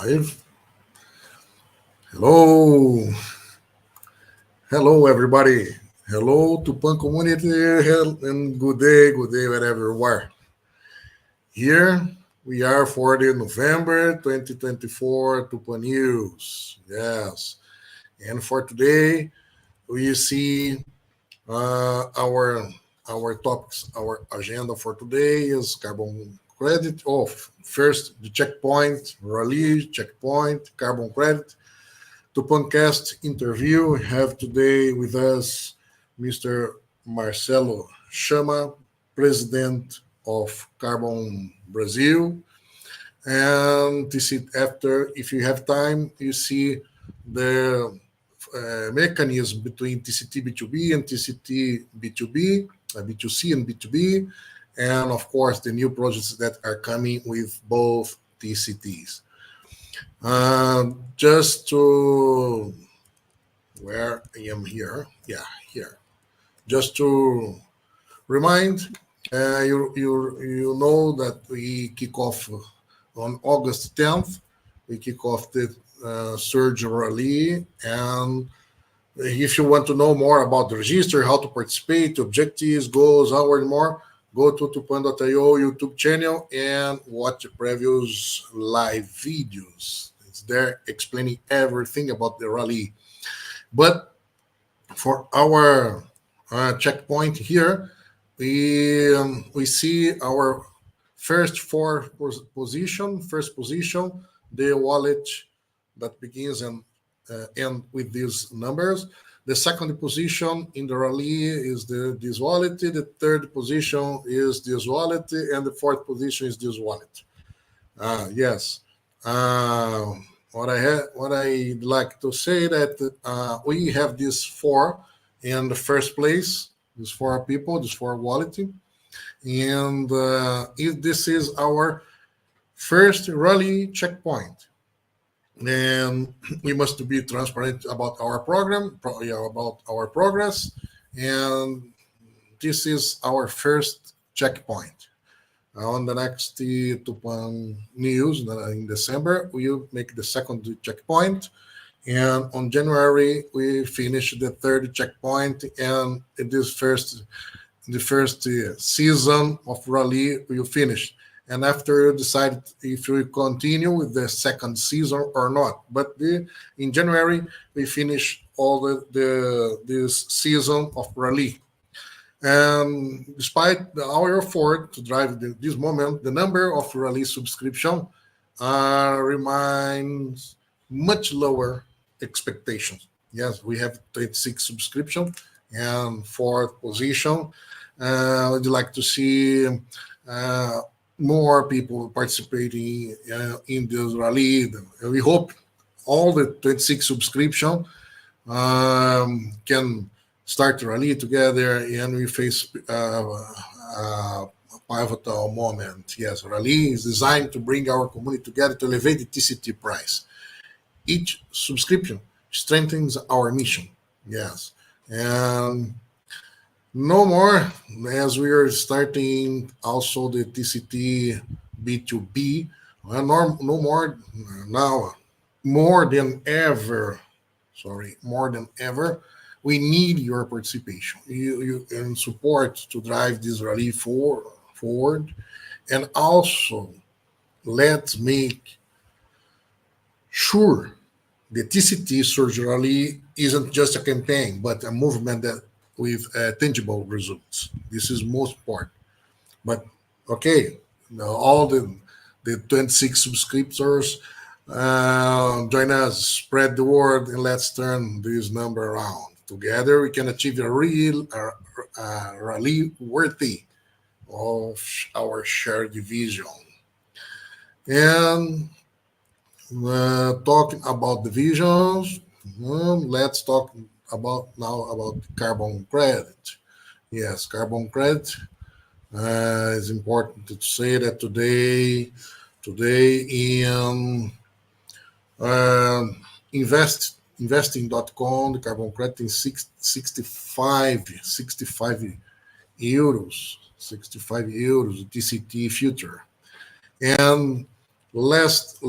Live. Hello. Hello, everybody. Hello, Tupan community, and good day, wherever you are. Here we are for the November 2024 Tupan News. Yes. And for today, we see our topics, our agenda for today is carbon credit. Oh, first, the checkpoint, rally, checkpoint, carbon credit. Tupancast interview. We have today with us Mr. Marcelo Chama, President of Carbon Brazil. And this is after, if you have time, you see the mechanism between TCT B2B and TCT B2B, B2C and B2B, and of course the new projects that are coming with both TCTs. Just to where I am here, here. Just to remind, you know that we kick off on August 10th. We kick off the Surge Rally, and if you want to know more about the register, how to participate, objectives, goals, hours, and more, go to tupan.io YouTube channel and watch the previous live videos. It's there explaining everything about the rally. But for our checkpoint here, we see our first position, the wallet that begins and end with these numbers. The second position in the rally is this wallet. The third position is this wallet, and the fourth position is this wallet. Yes. What I'd like to say that we have these four in the first place. These four people, these four wallet, and this is our first rally checkpoint. And we must be transparent about our program, about our progress, and this is our first checkpoint. On the next Tupan news in December, we'll make the second checkpoint, and on January we finish the third checkpoint, and the first season of rally will finish. And after you decide if we continue with the second season or not. But in January, we finish all this season of rally. And despite our effort to drive this moment, the number of rally subscription remains much lower expectations. Yes, we have 26 subscription and fourth position. I'd like to see more people participating in this rally. We hope all the 26 subscription can start the rally together, and we face a pivotal moment. Yes, rally is designed to bring our community together to elevate the TCT price. Each subscription strengthens our mission. Yes, and no more, as we are starting also the TCT B2B, no more now, more than ever, we need your participation you and support to drive this rally forward. And also, let's make sure the TCT Surge Rally isn't just a campaign, but a movement that with tangible results. This is most important. But okay, all the 26 subscribers join us, spread the word, and let's turn this number around. Together, we can achieve a real rally worthy of our shared vision. And talking about the visions, let's talk about carbon credit. Yes, carbon credit is important to say that today in investing.com, the carbon credit is 65 euros TCT future. And last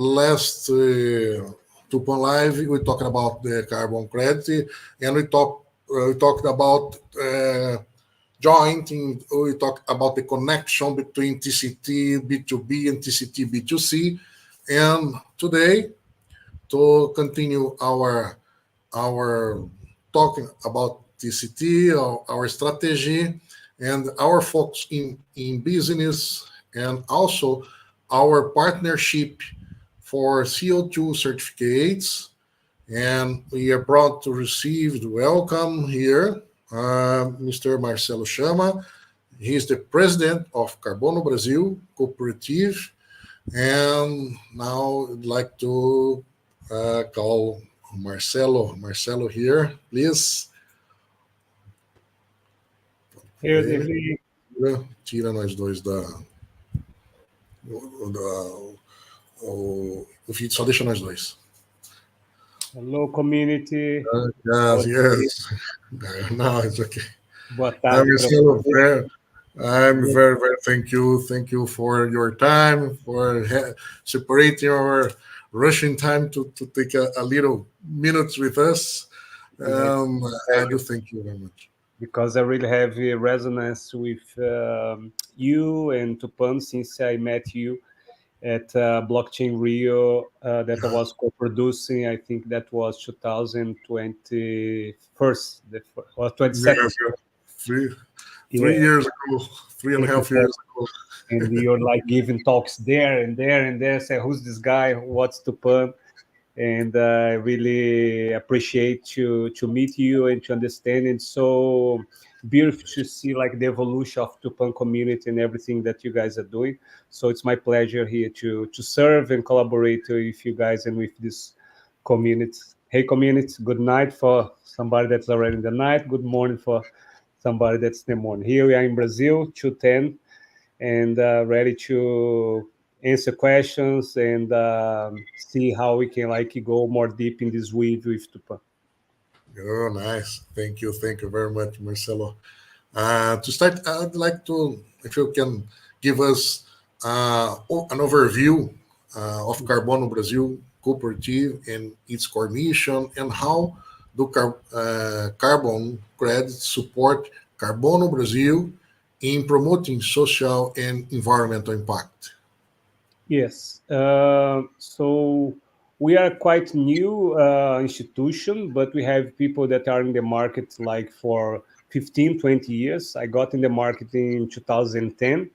Tupan Live, we talked about the carbon credit, and we talked about we talked about the connection between TCT B2B and TCT B2C, and today to continue our talking about TCT, our strategy, and our focus in business, and also our partnership for CO2 certificates. And we are proud to receive the welcome here, Mr. Marcelo Chama. He is the president of Carbono Brasil Cooperative. And now I'd like to call Marcelo here, please. Eu devia. Tira nós dois o vídeo, só deixa nós dois. Hello, community. Yes. No, it's okay. Boa tarde. I'm very, very thank you for your time, for separating our Russian time to take a little minutes with us. I do thank you very much. Because I really have a resonance with you and Tupan since I met you at Blockchain Rio that I was co-producing. I think that was 2021, or 22nd. Three years ago, 3.5 years ago. And you're like giving talks there and there and there. Say, who's this guy? What's Tupan? And I really appreciate to meet you and to understand. And so beautiful to see like the evolution of Tupan community and everything that you guys are doing. So it's my pleasure here to serve and collaborate with you guys and with this community. Hey, community, good night for somebody that's already in the night. Good morning for somebody that's in the morning. Here we are in Brazil, 2:10, and ready to answer questions and see how we can like go more deep in this weave with Tupan. Oh, nice. Thank you very much, Marcelo. To start, I'd like to, if you can give us an overview of Carbono Brasil Cooperative and its core mission, and how do carbon credits support Carbono Brasil in promoting social and environmental impact? Yes. So we are quite new institution, but we have people that are in the market like for 15, 20 years. I got in the market in 2010.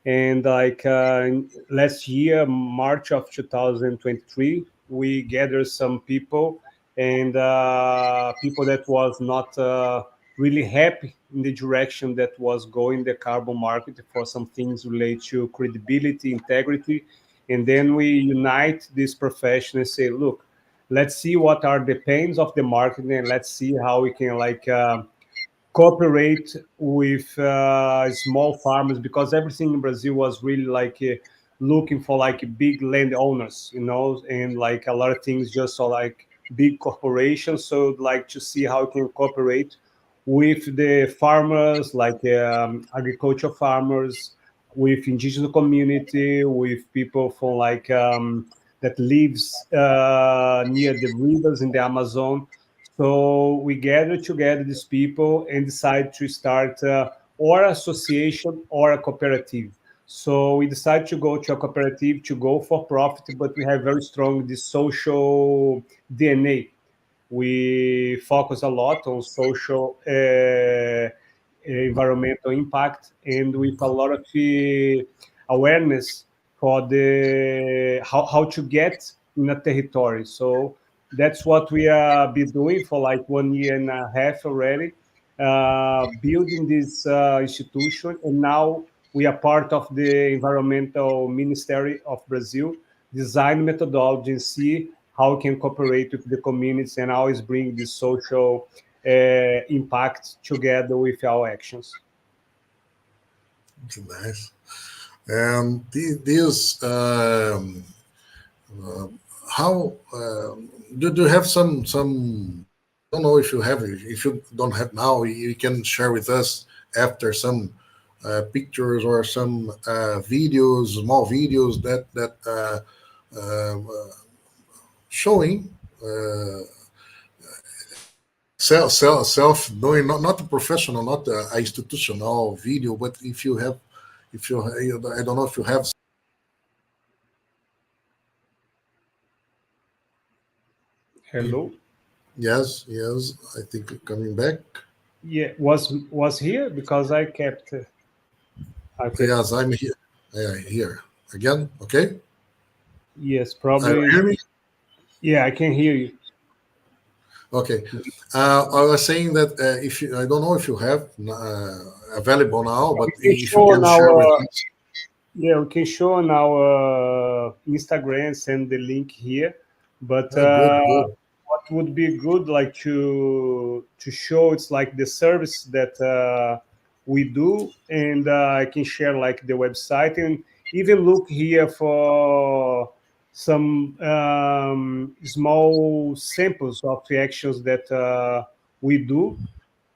And like last year, March of 2023, we gathered some people and people that was not really happy in the direction that was going the carbon market for some things related to credibility, integrity. And then we unite this profession and say, look, let's see what are the pains of the market and let's see how we can like cooperate with small farmers, because everything in Brazil was really like looking for like big landowners, and like a lot of things just so like big corporations. So like to see how we can cooperate with the farmers, like agricultural farmers, with indigenous community, with people from like that lives near the rivers in the Amazon. So we gathered together these people and decided to start or association or a cooperative. So we decided to go to a cooperative to go for profit, but we have very strong this social DNA. We focus a lot on social environmental impact, and with a lot of awareness for the how to get in a territory. So that's what we are be doing for like 1.5 years already, building this institution, and now we are part of the environmental ministry of Brazil, design methodology and see how we can cooperate with the communities and always bring this social impact together with our actions. That's nice. And this how do you have some? I don't know if you have it. If you don't have now, you can share with us after some pictures or some videos, small videos that showing self doing, not a professional, not a institutional video, but if you I don't know if you have. Hello. Yes, yes, I think coming back. Yeah, was here because I kept. Okay. Yes, I'm here. Yeah, here again. Okay, Yes, are you probably. hear me? Yeah, I can hear you. Okay, I was saying that if you, I don't know if you have available now, but We can if you show on can share with our us. Yeah, we can show on our Instagram, send the link here. But Good, good. what would be good, like to show, it's like the service that we do, and I can share like the website and even look here for some small samples of the actions that we do.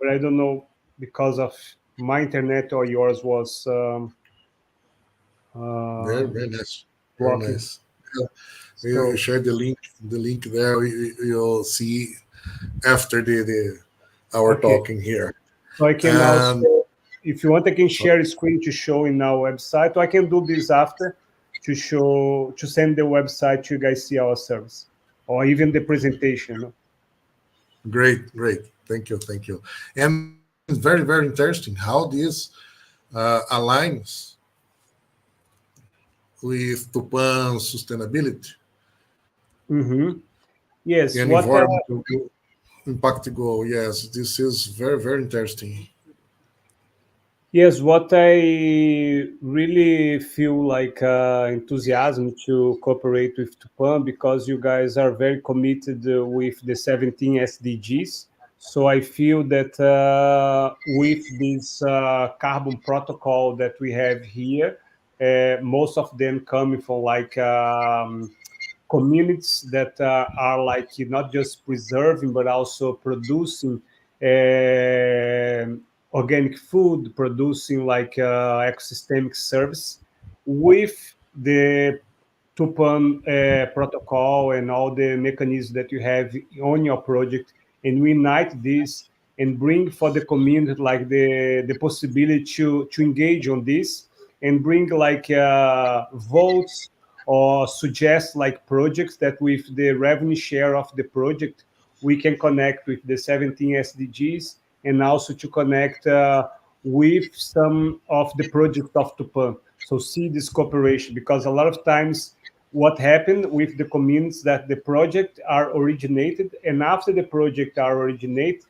But I don't know because of my internet or yours was. Very, Um, very nice, very blocking. nice. Yeah, you So share the link there. You'll see after the our okay, talking here. so I can also, And if you want, I can so share a screen to show in our website, or I can do this after to show to send the website to you guys see our service, or even the presentation. No? great, great. Thank you, thank you. And very, very interesting how this aligns with Tupan sustainability Mm-hmm. Yes, and what environmental impact goal. Yes, this is very, very interesting. Yes, what I really feel like enthusiasm to cooperate with Tupan because you guys are very committed with the 17 SDGs. So I feel that with this carbon protocol that we have here, most of them coming from like communities that are like not just preserving but also producing organic food, producing like ecosystemic service with the Tupan protocol and all the mechanisms that you have on your project, and we unite this and bring for the community like the possibility to engage on this and bring like votes or suggest like projects that with the revenue share of the project we can connect with the 17 SDGs and also to connect with some of the projects of Tupan. So see this cooperation because a lot of times what happened with the communities that the project are originated and after the project are originate,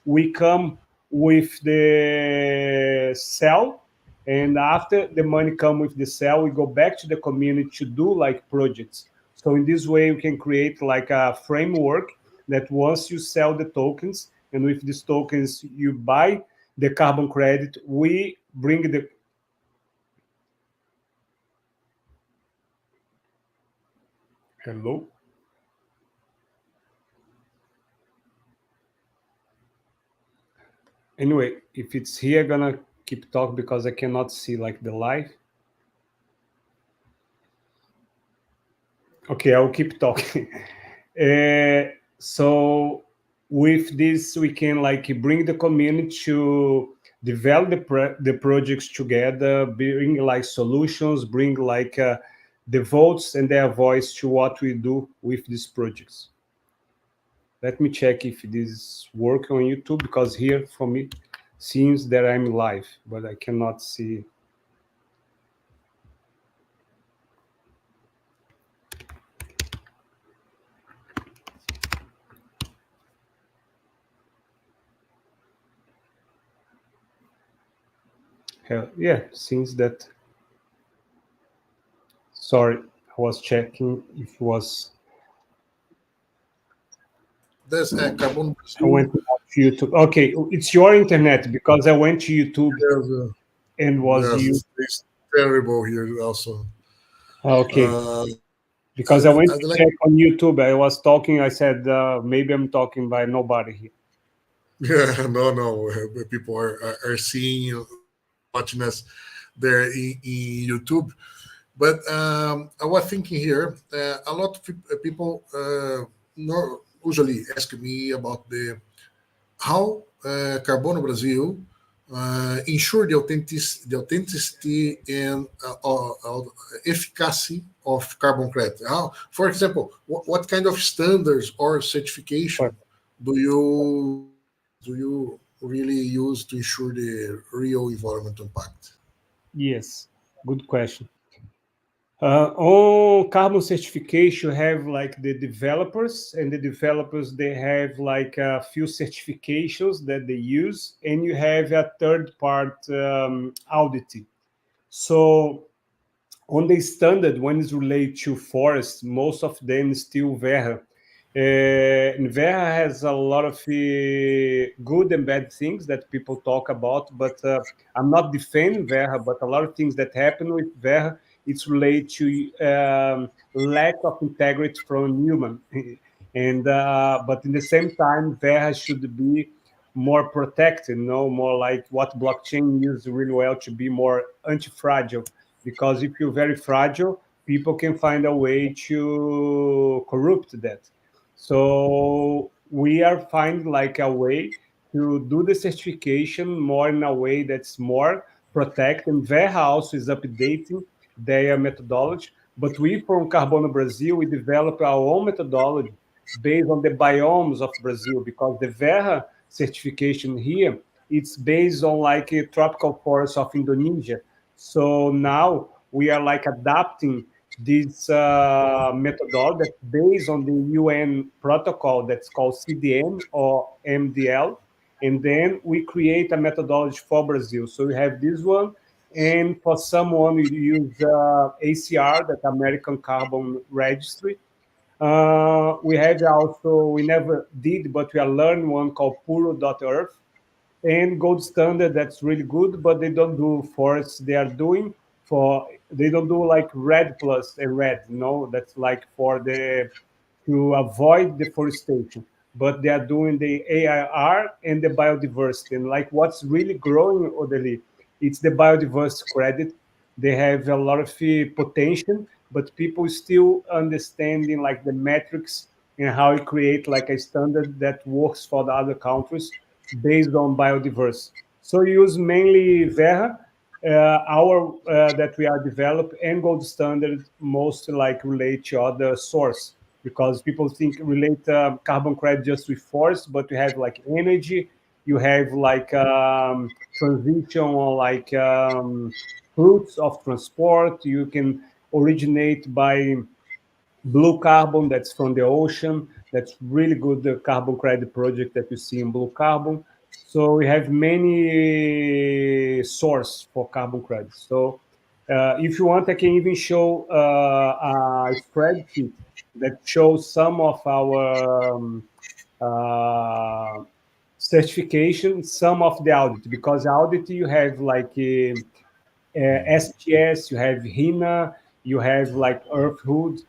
we come with the cell and after the money come with the cell we go back to the community to do like projects. So in this way we can create like a framework that once you sell the tokens and with these tokens you buy the carbon credit, we bring the hello. Anyway, if it's here, gonna keep talk because I cannot see like the live. Okay, I'll keep talking. So with this, we can like bring the community to develop the projects together, bring like solutions, bring like the votes and their voice to what we do with these projects. Let me check if this work on YouTube because here for me seems that I'm live, but I cannot see. Yeah, seems that. Sorry, I was checking if it was. There's Carbon I Brazil. went to YouTube. Okay, it's your internet because I went to YouTube There's, and was you. it's terrible here also. Okay, Uh, because I went I'd to like, check on YouTube. I was talking. I said maybe I'm talking by nobody here. yeah, no, no. People are seeing, watching us there in YouTube. But I was thinking here, a lot of people usually ask me about the how Carbono Brazil ensure the authenticity and efficacy of carbon credit. How, for example, what kind of standards or But certification do you really use to ensure the real environmental impact? yes, good question. On carbon certification, you have like the developers, and the developers they have like a few certifications that they use, and you have a third part audit. So on the standard, when it's related to forest, most of them still Verra. And Verra has a lot of good and bad things that people talk about, but I'm not defending Verra, but a lot of things that happen with Verra, it's related to lack of integrity from human. And but in the same time, Verra should be more protected, more like what blockchain uses really well to be more anti-fragile, because if you're very fragile, people can find a way to corrupt that. So we are finding like a way to do the certification more in a way that's more protect, and Verra also is updating their methodology. But we from Carbono Brazil, we develop our own methodology based on the biomes of Brazil, because the Verra certification here, it's based on like a tropical forest of Indonesia. So now we are like adapting this methodology that's based on the UN protocol that's called CDM or MDL, and then we create a methodology for Brazil. So we have this one, and for someone we use ACR, that American Carbon Registry. We have also, we never did, but we are learning one called Puro.earth, and gold standard, that's really good, but they don't do forest. They are doing for, they don't do like red plus and red, that's like for the, to avoid deforestation, but they are doing the AIR and the biodiversity. And like what's really growing, Odeli, it's the biodiversity credit. They have a lot of potential, but people still understanding like the metrics and how you create like a standard that works for the other countries based on biodiversity. So we use mainly Verra, our that we are developed, and gold standard mostly like relate to other source, because people think relate carbon credit just with forest, but you have like energy, you have like transition or like routes of transport. You can originate by blue carbon that's from the ocean. That's really good, the carbon credit project that you see in blue carbon. So we have many source for carbon credits. So if you want, I can even show a spreadsheet that shows some of our uh, certification, some of the audit, because audit you have like STS, you have HINA, you have like Earthhood.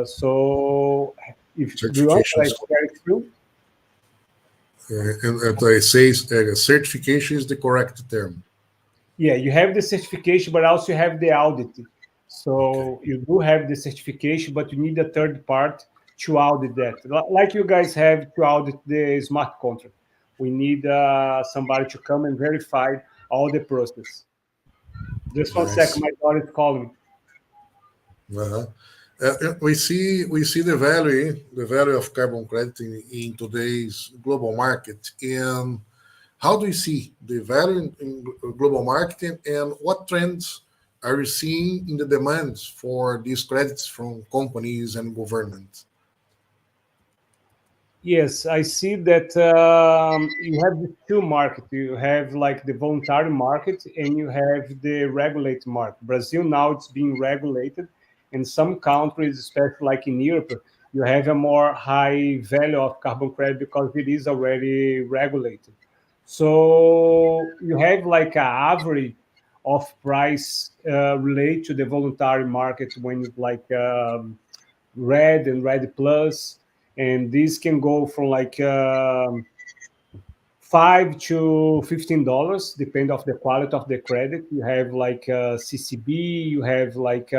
So if do you want like Certifications. share it through? And I say certification is the correct term. Yeah, you have the certification, but also you have the audit. Okay. So you do have the certification, but you need a third part to audit that. Like you guys have to audit the smart contract. We need somebody to come and verify all the process. Just one second, Nice. my daughter is calling. Uh-huh. We see the value of carbon credit in today's global market. And how do you see the value in global marketing, and what trends are you seeing in the demands for these credits from companies and governments? Yes, I see that you have the two market. You have like the voluntary market and you have the regulated market. Brazil now it's being regulated. In some countries, especially like in Europe, you have a more high value of carbon credit because it is already regulated. So you have like an average of price related to the voluntary market when you like red and red plus, and these can go from like $5 to $15, depend of the quality of the credit. You have like CCB, you have like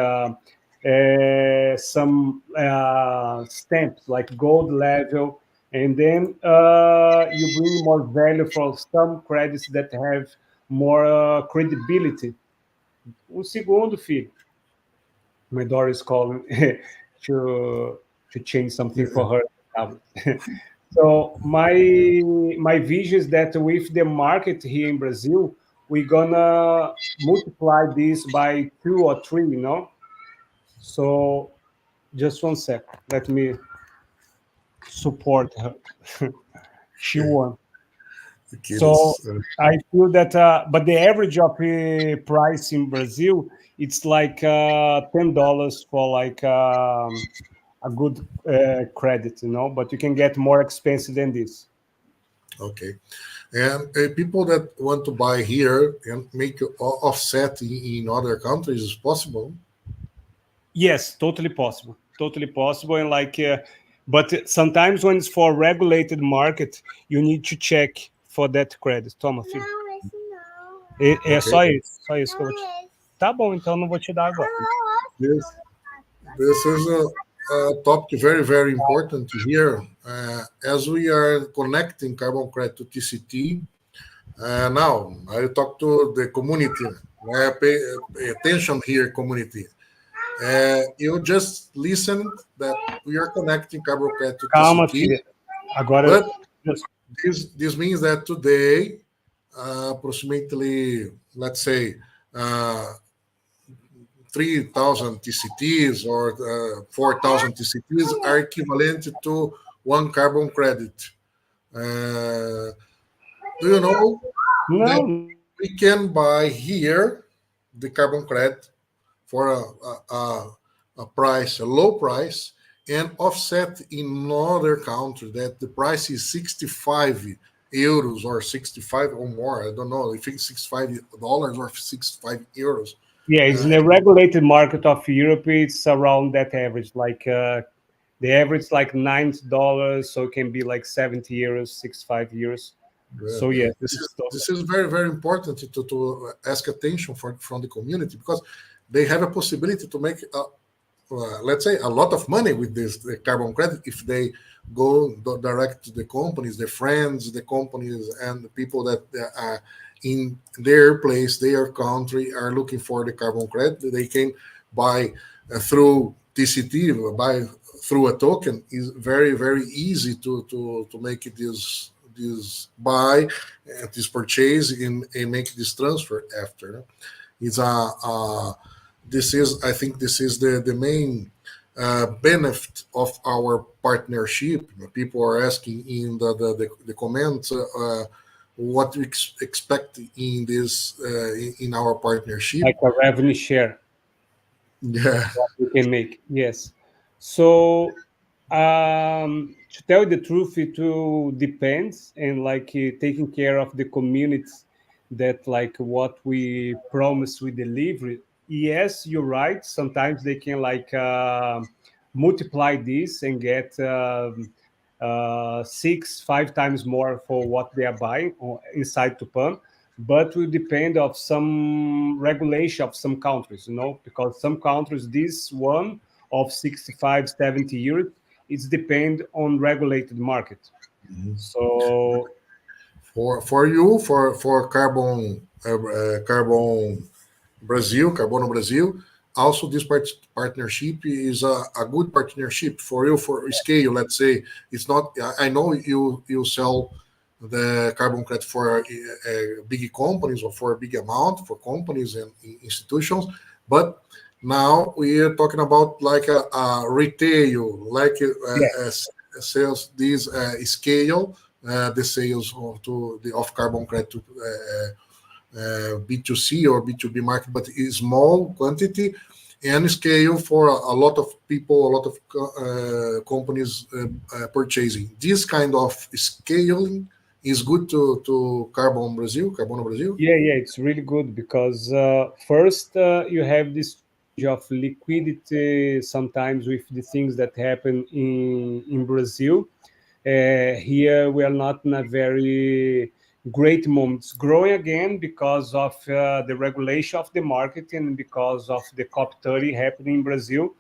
some stamps like gold level, and then you bring more value for some credits that have more credibility. Segundo, filho. My daughter is calling to change something for her tablet. So my vision is that with the market here in Brazil, we're gonna multiply this by 2 or 3, you know. So just one sec. Let me support her. She Okay. won. Okay, So that's I feel that, but the average of price in Brazil, it's like $10 for like a good credit, you know. But you can get more expensive than this. okay. And people that want to buy here and make offset in other countries is possible. Yes, totally possible. Totally possible. And like, but sometimes when it's for regulated market, you need to check for that credit. Toma, filho. Não, esse não. É Okay. só isso que eu vou te... Não, esse. Tá bom, então eu não vou te dar agora. This this is a topic very important here. As we are connecting carbon credit to TCT, now I talk to the community. Pay attention here, community. You just listened that we are connecting carbon credit to Calma, TCT, filha. Agora, but this means that today, approximately, let's say, uh, 3,000 TCTs or 4,000 TCTs are equivalent to one carbon credit. Do you know that não, we can buy here the carbon credit for a price, a low price, and offset in other country that the price is 65 euros or 65 or more. I don't know. I think $65 or 65 euros. yeah, it's in the regulated market of Europe. It's around that average. Like the average, like $90, so it can be like 70 euros, 65 euros. Good. So yes, This is very important to ask attention from the community because they have a possibility to make let's say a lot of money with this the carbon credit if they go direct to the companies, the friends, the companies, and the people that are in their place, their country are looking for the carbon credit. They can buy through TCT, buy through a token. Is very easy to make this buy, this purchase, and make this transfer after. It's this is I think this is the main benefit of our partnership. People are asking in the comments what we expect in this in our partnership. like a revenue share. Yeah. We can make. Yes. So to tell you the truth, it will depends and like taking care of the communities that like what we promise we deliver. Yes, you're right. Sometimes they can like multiply this and get 5 times more for what they are buying inside Tupan, but will depend of some regulation of some countries, you know, because some countries this one of 65 70 euros it's depend on regulated market. So For you for carbon Brazil, Carbono Brazil. Also, this partnership is a good partnership for you for scale. Let's say it's not. I know you sell the carbon credit for big companies or for a big amount for companies and institutions, but now we are talking about like a retail, like yeah, sales this scale, the sales to the off carbon credit to B2C or B2B market, but is small quantity and scale for a lot of people, a lot of companies purchasing. This kind of scaling is good to Carbono Brazil. yeah, it's really good because first you have this of liquidity sometimes with the things that happen in Brazil. Here we are not in a very great moment. It's growing again because of the regulation of the market and because of the COP30 happening in Brazil.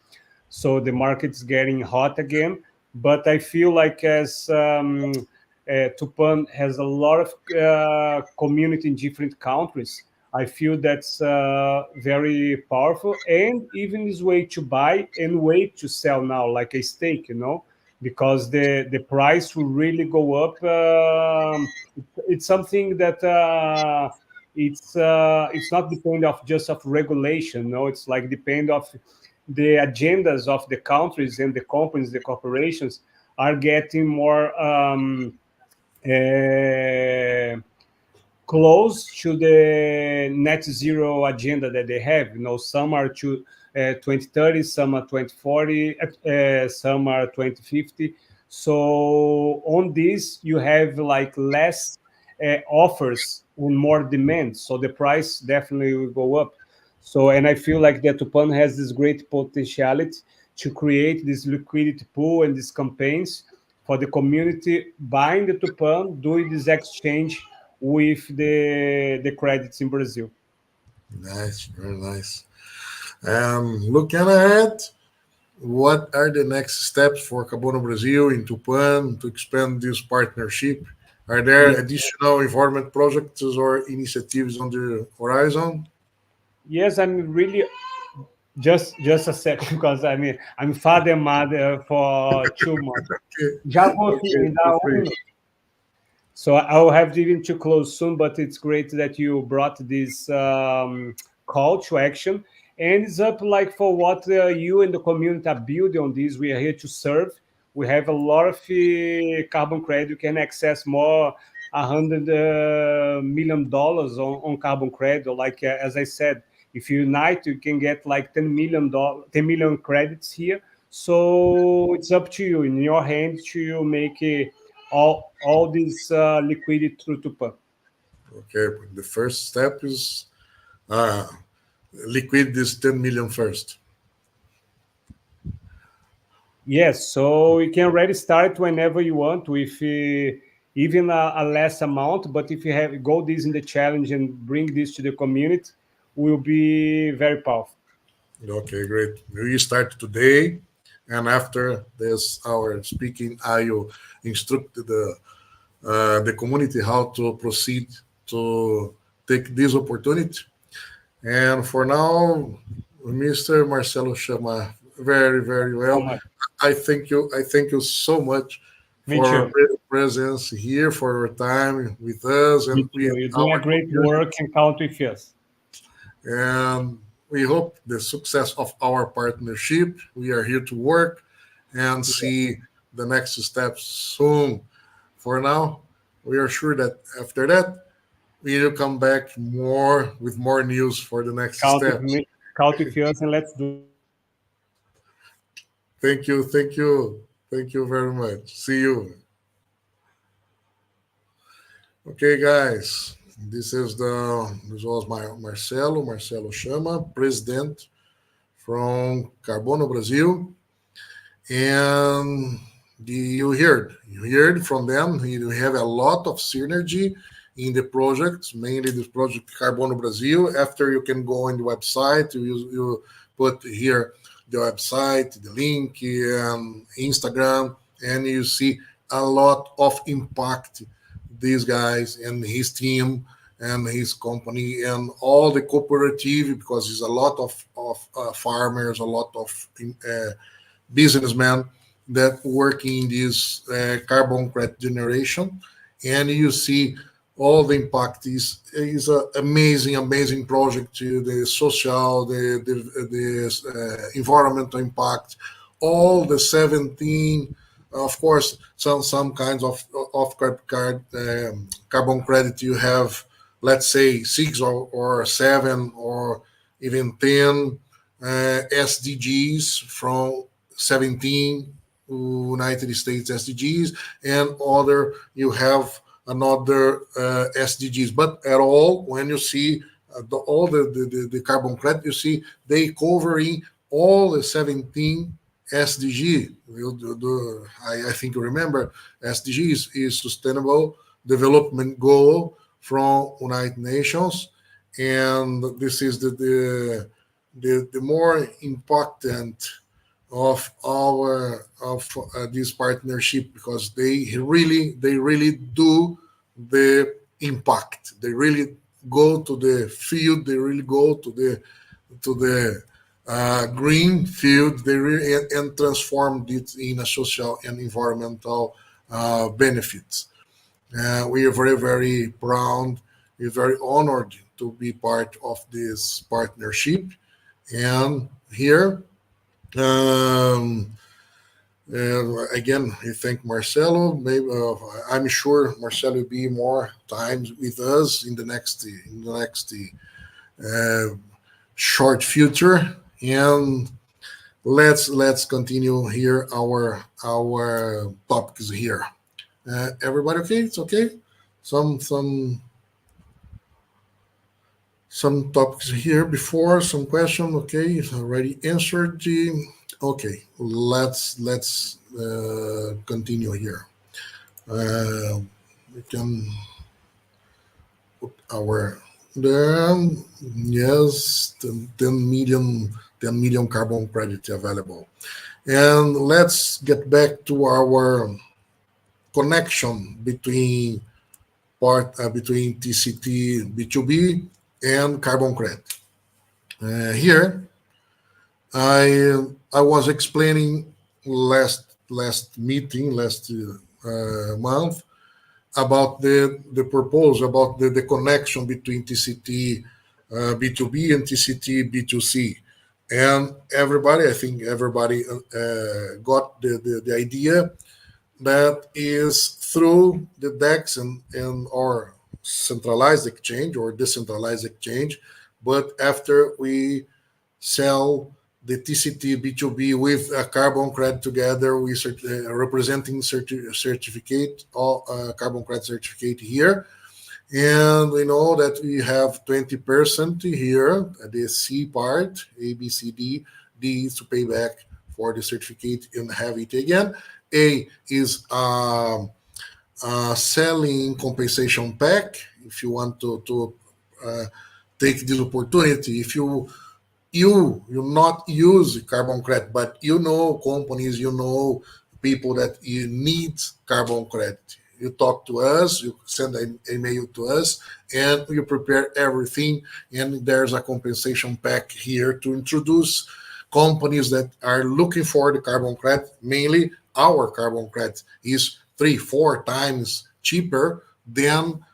So the market's getting hot again. But I feel like as Tupan has a lot of community in different countries, I feel that's very powerful, and even this way to buy and way to sell now, like a stake, because the price will really go up. It's something that it's not depend of just of regulation. No, it's like depend of the agendas of the countries and the companies, the corporations are getting more uh, close to the net zero agenda that they have. Some are to 2030, some are 2040, some are 2050. So on this, you have like less offers and more demand. So the price definitely will go up. So, and I feel like that Tupan has this great potentiality to create this liquidity pool and these campaigns for the community buying the Tupan, doing this exchange with the credits in Brazil. Nice, very nice. Looking ahead, what are the next steps for Carbono Brazil in Tupan to expand this partnership? Are there Ye- additional environment projects or initiatives on the horizon? Yes, I'm really just a second because I'm father and mother for 2 months. Okay, Já vou okay, feel dar free. So I'll have even to close soon, but it's great that you brought this call to action. And it's up like for what you and the community are building on this. We are here to serve. We have a lot of carbon credit. You can access more $100 million on carbon credit. Like as I said, if you unite, you can get like $10 million, 10 million credits here. So it's up to you, in your hands, to make all this liquidity through Tupan. Okay, the first step is uh, liquid this 10 million first. Yes, so you can already start whenever you want with even a less amount. But if you have go this in the challenge and bring this to the community, will be very powerful. Okay, great. We start today, and after this our speaking, I will instruct the community how to proceed to take this opportunity. And for now, Mr. Marcelo Chama, very, very So well. much. I thank you. I thank you so much Me for too. your presence here, for your time with us Me and with too. You're doing a our great community. work and count with us. And we hope the success of our partnership. We are here to work and Yeah. see the next steps soon. For now, we are sure that after that, we will come back more with more news for the next Count with steps. me. Count with us, and let's do. Thank you, thank you, thank you very much. See you. Okay, guys. This was my Marcelo Chama, president from Carbono Brazil. And you heard from them. You have a lot of synergy in the projects, mainly this project Carbono Brazil. After you can go on the website, you put here the website, the link, Instagram, and you see a lot of impact these guys and his team and his company and all the cooperative, because there's a lot of farmers, a lot of businessmen that work in this carbon credit generation, and you see all the impact is an amazing project to the social, the environmental impact, all the 17, of course, some kinds of carbon credit you have, let's say six or seven or even 10 SDGs from 17 United States SDGs, and other you have another SDGs. But at all, when you see all the carbon credit, you see they covering all the 17 SDG. I think you remember SDGs is sustainable development goal from United Nations, and this is the more important of our of this partnership, because they really do the impact. They really go to the field. They really go to the green field. They really and transform it in a social and environmental benefits. We are very, very proud. We're very honored to be part of this partnership. And here, um, again, I thank Marcelo. Maybe I'm sure Marcelo will be more times with us in the next uh, short future. And let's continue here our topics here. Everybody okay? It's okay. Some topics here before, some question. Okay, it's already answered. Okay, let's continue here. We can put our there. Yes, 10 million carbon credit available. And let's get back to our connection between TCT B2B and carbon credit. Here, I was explaining last meeting last month about the purpose, about the connection between TCT B2B and TCT B2C. And everybody, I think everybody got the idea that is through the DEX and or centralized exchange or decentralized exchange. But after we sell the TCT B2B with a carbon credit together, we representing certificate, carbon credit certificate here. And we know that we have 20% here, the C part, A, B, C, D. D is to pay back for the certificate and have it again. A is selling compensation pack. If you want to take this opportunity, if you not use carbon credit, but you know companies, you know people that you need carbon credit. You talk to us, you send an email to us, and you prepare everything. And there's a compensation pack here to introduce companies that are looking for the carbon credit. Mainly, our carbon credit is 3-4 times cheaper than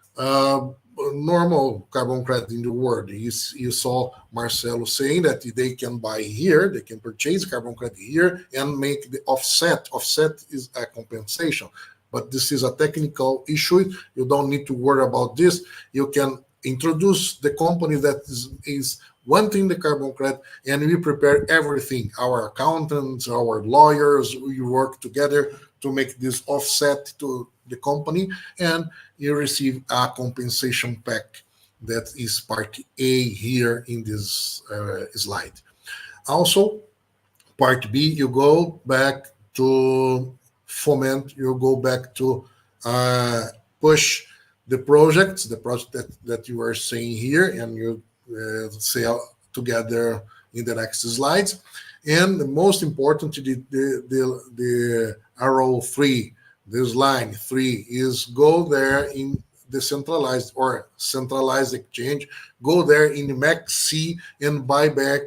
normal carbon credit in the world. You saw Marcelo saying that they can buy here, they can purchase carbon credit here and make the offset. Offset is a compensation, but this is a technical issue. You don't need to worry about this. You can introduce the company that is wanting the carbon credit, and we prepare everything. Our accountants, our lawyers, we work together to make this offset to the company, and you receive a compensation pack that is part A here in this slide. Also, part B, you go back to foment, you go back to push the project that you are seeing here, and you sell together in the next slides. And the most important, the arrow 3, this line 3 is go there in decentralized or centralized exchange, go there in the MAC-C and buy back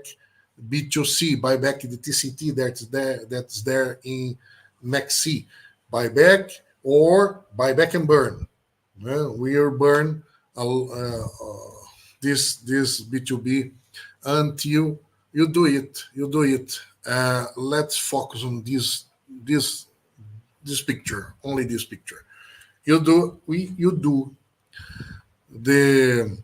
B2C, buy back the TCT that's there in MAC-C, buy back or buy back and burn. We will burn this B2B until you do it. Let's focus on this picture, only this picture. You do the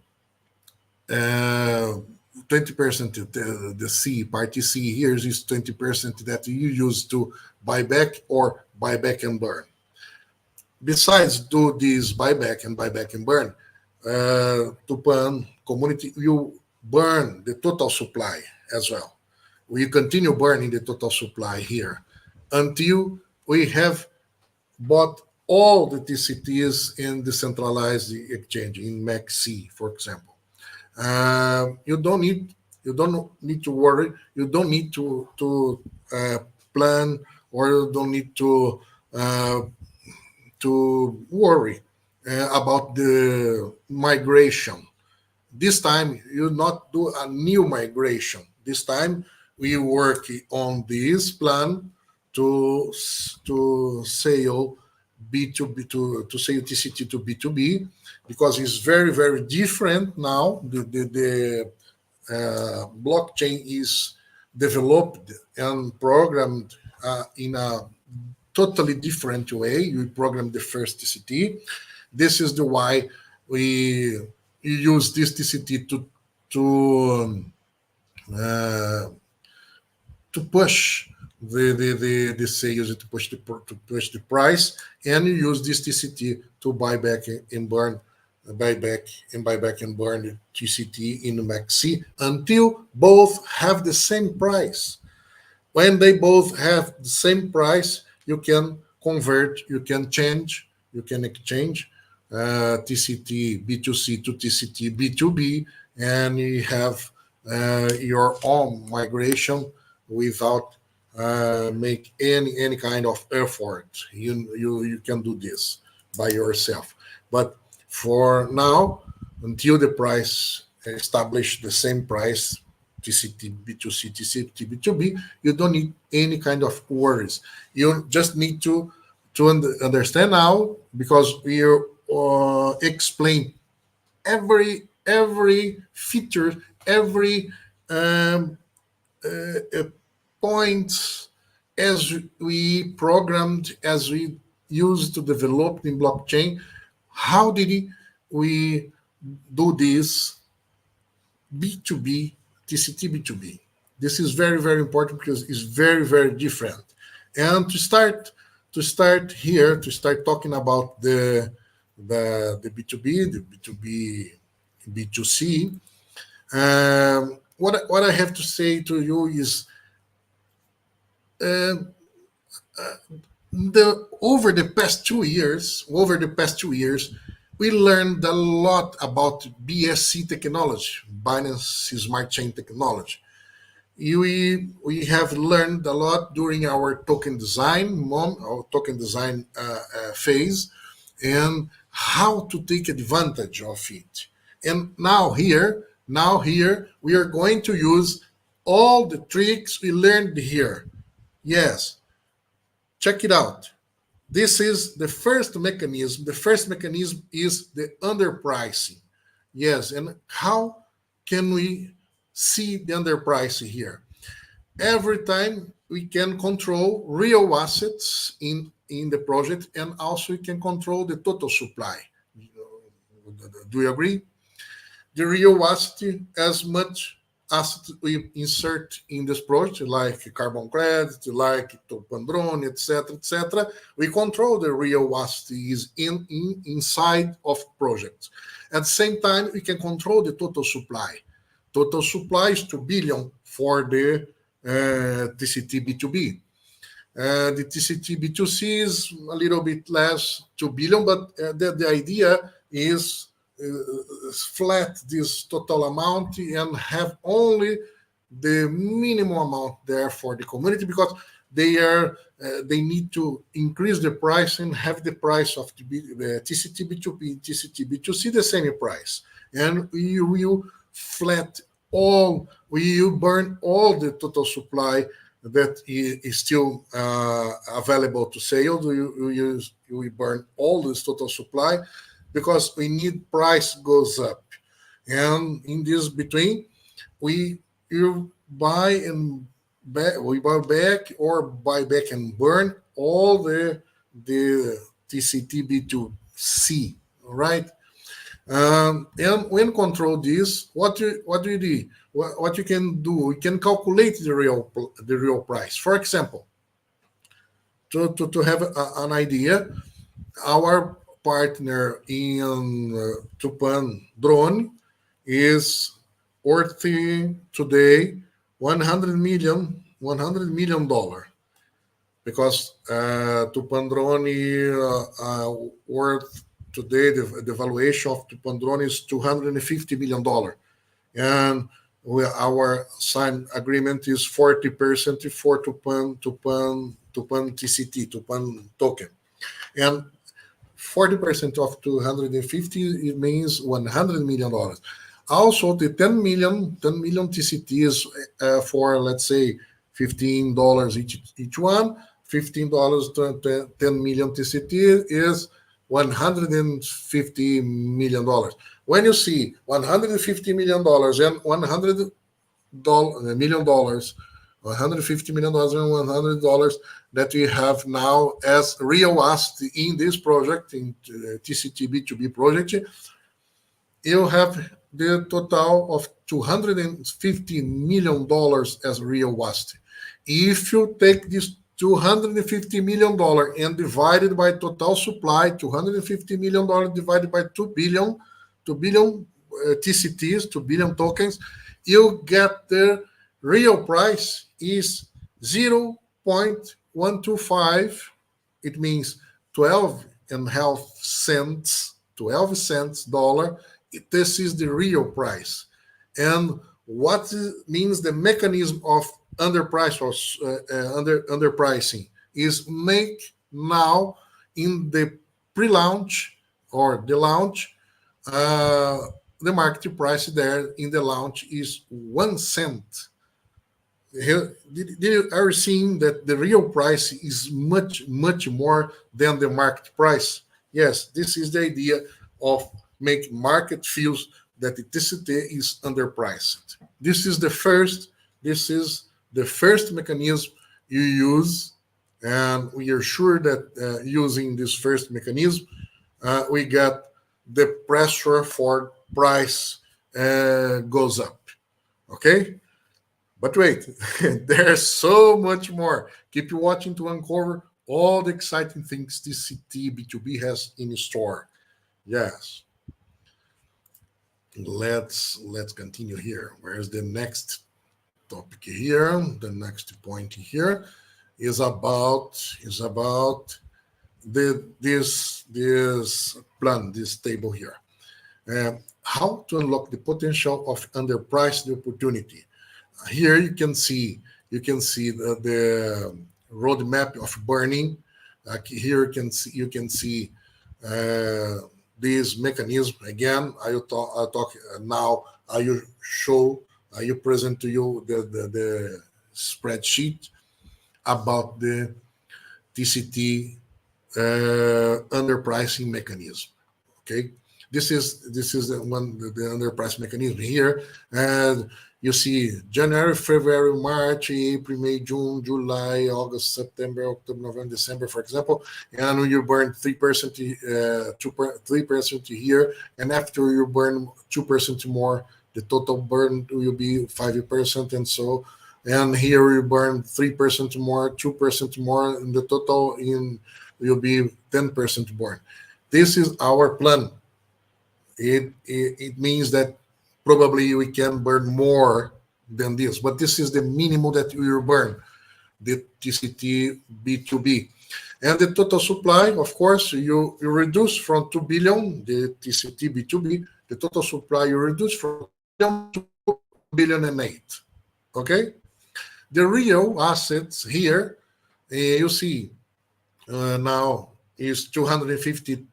20%, the C, party C here is 20% that you use to buy back or buy back and burn. Besides do this buyback and burn, Tupan community, you burn the total supply as well. We continue burning the total supply here until we have bought all the TCTs in decentralized exchange in MACC, for example. You don't need to worry. You don't need to plan, or you don't need uh, to worry about the migration. This time you not do a new migration. This time we work on this plan to sell B2B to sell TCT to B2B, because it's very different now. The blockchain is developed and programmed in a totally different way. We programmed the first TCT. This is the why we use this TCT to uh, to push the sales, to push the price, and you use this TCT to buy back and burn the TCT in the MACC until both have the same price. When they both have the same price, you can convert, you can change, you can exchange TCT B2C to TCT B2B, and you have your own migration without make any kind of effort. You can do this by yourself. But for now, until the price establish the same price, TCT B2C, TCT B2B, you don't need any kind of worries. You just need to understand now, because we explain every feature, every um, points as we programmed, as we used to develop in blockchain. How did we do this B2B, TCT B2B? This is very important, because it's very different. And to start here, to start talking about the B2B, the B2B, B2C, what I have to say to you is, uh, over the past 2 years, we learned a lot about BSC technology, Binance Smart Chain technology. We have learned a lot during our token design phase, and how to take advantage of it. And now here we are going to use all the tricks we learned here. Yes, check it out. This is the first mechanism. The first mechanism is the underpricing. Yes, and how can we see the underpricing here? Every time we can control real assets in the project, and also we can control the total supply. Do you agree? The real asset, as much asset we insert in this project, like carbon credit, like Tupan drone, etc., we control the real asset is inside of projects. At the same time, we can control the total supply. Total supply is 2 billion for the TCT B2B. The TCT B2C is a little bit less, 2 billion, but the idea is flat this total amount and have only the minimum amount there for the community, because they need to increase the price and have the price of the TCT B2B, TCT B2C the same price, and we will flat all, we will burn all the total supply that is still available to sale. We burn all this total supply, because we need price goes up, and in this between you buy and back, we buy back or buy back and burn all the TCT B2C, right? And when control this, what do you do? What you can do? We can calculate the real price. For example, to have an idea, our partner in Tupan drone is worth today $100 million. because Tupan drone worth today, the valuation of Tupan drone is $250 million, and our signed agreement is 40% for Tupan TCT, Tupan token, and 40% of 250, it means $100 million. Also, the 10 million TCTs for, let's say, $15 each one. $15 to 10 million TCT is $150 million. When you see $150 million and $100 million, $150 million and $100 that we have now as real asset in this project, in TCT B2B project, you have the total of $250 million as real asset. If you take this $250 million and divide it by total supply, $250 million divided by 2 billion TCTs, 2 billion tokens, you get the real price is 0.125. It means 12 and a half cents, 12 cents dollar. This is the real price. And what means the mechanism of underprice or underpricing is make now in the pre-launch or the launch, the market price there in the launch is 1 cent. Here, did you ever seen that the real price is much, much more than the market price? Yes, this is the idea of make market feels that the TCT is underpriced. This is the first mechanism you use, and we are sure that using this first mechanism, we get the pressure for price goes up. Okay? But wait, there's so much more. Keep watching to uncover all the exciting things TCT B2B has in store. Yes. Let's continue here. Where's the next topic here? The next point here is about this plan, this table here. How to unlock the potential of underpriced opportunity. Here you can see the roadmap of burning. Here you can see this mechanism again. I'll talk now. I will show. I will present to you the spreadsheet about the TCT underpricing mechanism. Okay, this is the underprice mechanism here, and you see January, February, March, April, May, June, July, August, September, October, November, December, for example, and you burn 3%, 3% here, and after you burn 2% more, the total burn will be 5%, and so, and here you burn 3% more, 2% more, and the total will be 10% burn. This is our plan. It means that probably we can burn more than this, but this is the minimum that we will burn, the TCT B2B. And the total supply, of course, you reduce from 2 billion, the TCT B2B, the total supply you reduce from 2 billion and 8. Okay? The real assets here, you see, now is $250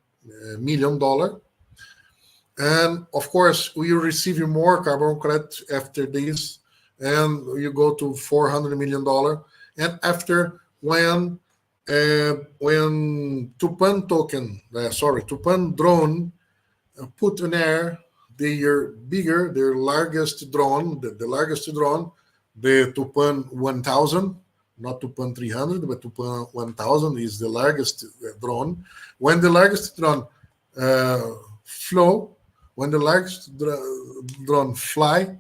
million. And of course, we receive more carbon credit after this, and you go to $400 million. And after when Tupan drone put in air their largest drone, the largest drone, the Tupan 1000, not Tupan 300, but Tupan 1000 is the largest drone. When the largest drone when the largest drone fly,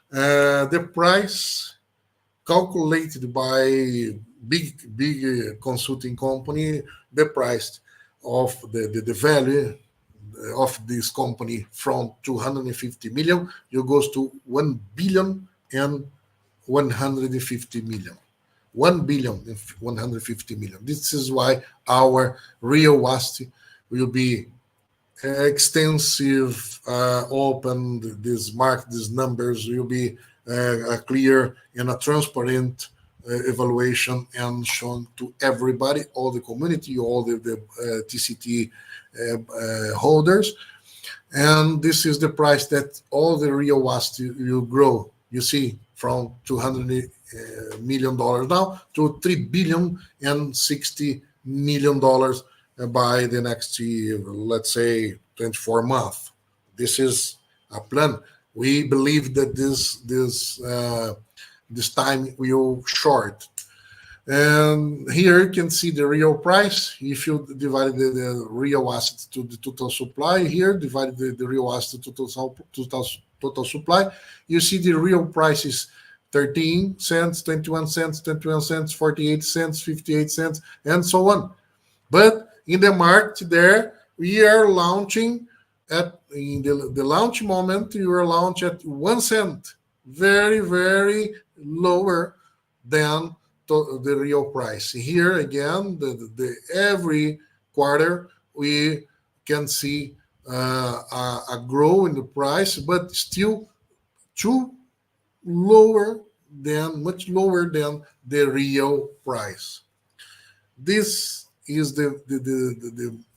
the price calculated by big consulting company, the price of the value of this company from 250 million, it goes to 1 billion and 150 million. 1 billion and 150 million. This is why our real WAST will be extensive, open. This mark, these numbers will be clear and a transparent evaluation and shown to everybody, all the community, all the TCT holders. And this is the price that all the real WAST will grow. You see, from $200 million now to $3 billion and $60 million by the next year, let's say 24 months. This is a plan. We believe that this time will short. And here you can see the real price. If you divide the real asset to the total supply here, divide the real asset to total supply, you see the real price is 13 cents, 21 cents, 21 cents, 48 cents, 58 cents, and so on. But in the market there, we are launching in the launch moment, you are launched at 1 cent, very, very lower than the real price. Here again, the every quarter we can see a growth in the price, but still much lower than the real price. This is the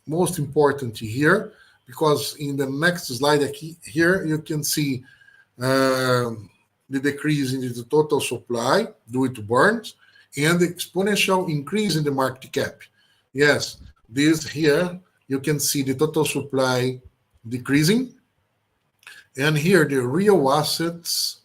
most important here, because in the next slide here you can see the decrease in the total supply due to burns and the exponential increase in the market cap. Yes, this here you can see the total supply decreasing, and here the real assets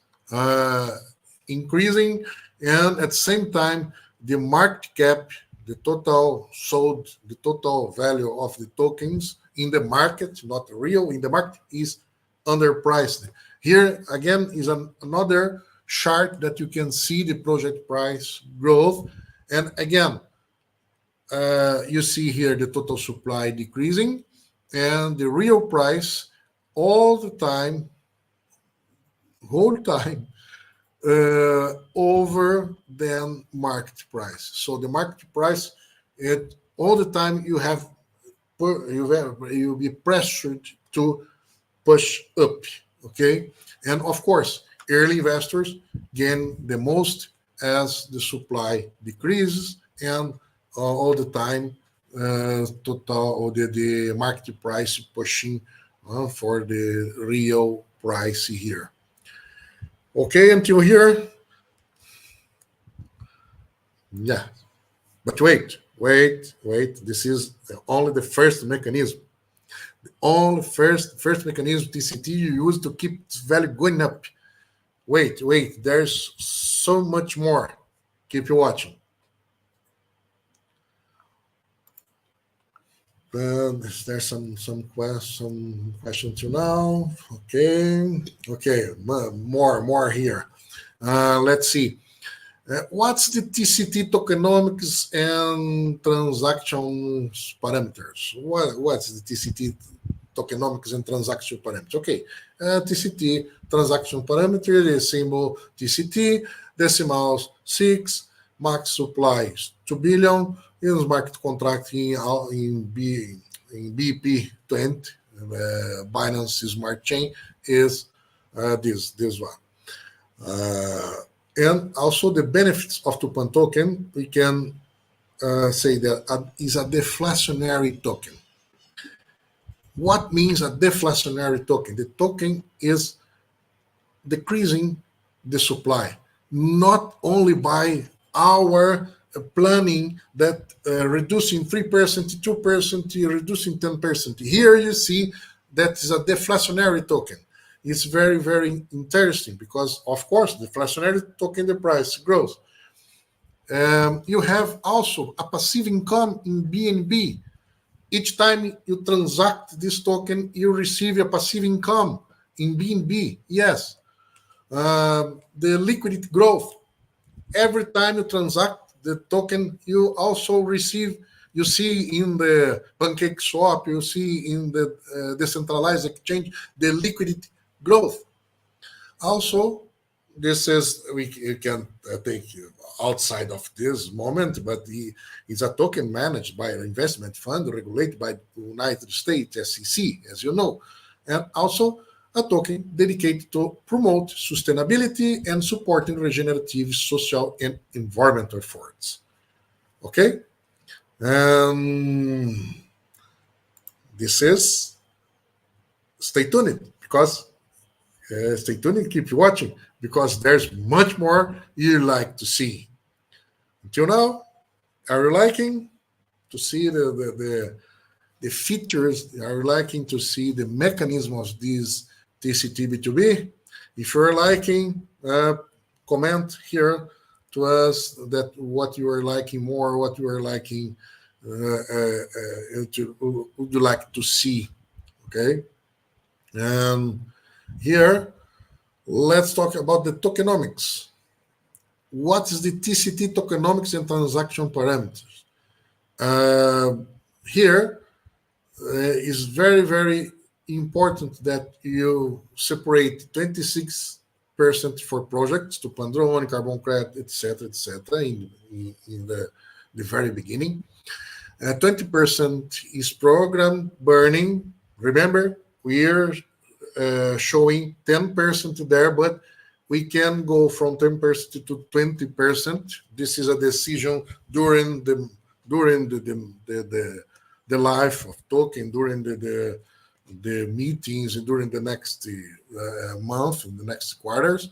increasing, and at the same time the market cap, the total sold, the total value of the tokens in the market, not real in the market, is underpriced. Here again is another chart that you can see the project price growth, and again you see here the total supply decreasing and the real price all the time, whole time, over than market price. So the market price, all the time you'll be pressured to push up. Okay, and of course, early investors gain the most as the supply decreases, and all the time total or the market price pushing for the real price here. Okay, until here. Yeah, but wait. This is only the first mechanism. The only first mechanism TCT you use to keep its value going up. Wait. There's so much more. Keep watching. There's some question to now. Okay, more here. Let's see. What's the TCT tokenomics and transactions parameters? What's the TCT tokenomics and transaction parameters? Okay, TCT transaction parameter is symbol TCT, decimals 6, max supply is 2 billion, is market contract in BP20, Binance Smart Chain is this one. And also the benefits of Tupan token, we can say that is a deflationary token. What means a deflationary token? The token is decreasing the supply, not only by our planning that reducing 3%, 2%, reducing 10%. Here you see that is a deflationary token. It's very, very interesting because, of course, the deflationary token, the price grows. You have also a passive income in BNB. Each time you transact this token, you receive a passive income in BNB. Yes. The liquidity growth. Every time you transact the token, you also receive, you see in the Pancake Swap, you see in the decentralized exchange, the liquidity growth. Also, this is, we can take outside of this moment, but it's a token managed by an investment fund regulated by the United States SEC, as you know, and also a token dedicated to promote sustainability and supporting regenerative social and environmental efforts. Okay? This is, stay tuned, because stay tuned and keep watching, because there's much more you like to see. Until now, are you liking to see the features? Are you liking to see the mechanism of this TCT B2B? If you're liking, comment here to us that what you are liking more, what you are liking, would you like to see? Okay, and here let's talk about the tokenomics. What is the TCT tokenomics and transaction parameters? Here is very, very important that you separate 26% for projects, Tupan drone, carbon credit, etc., in the very beginning. 20% is program burning. Remember, we're showing 10% there, but we can go from 10% to 20%. This is a decision during the life of token, during the meetings, and during the next month, and the next quarters.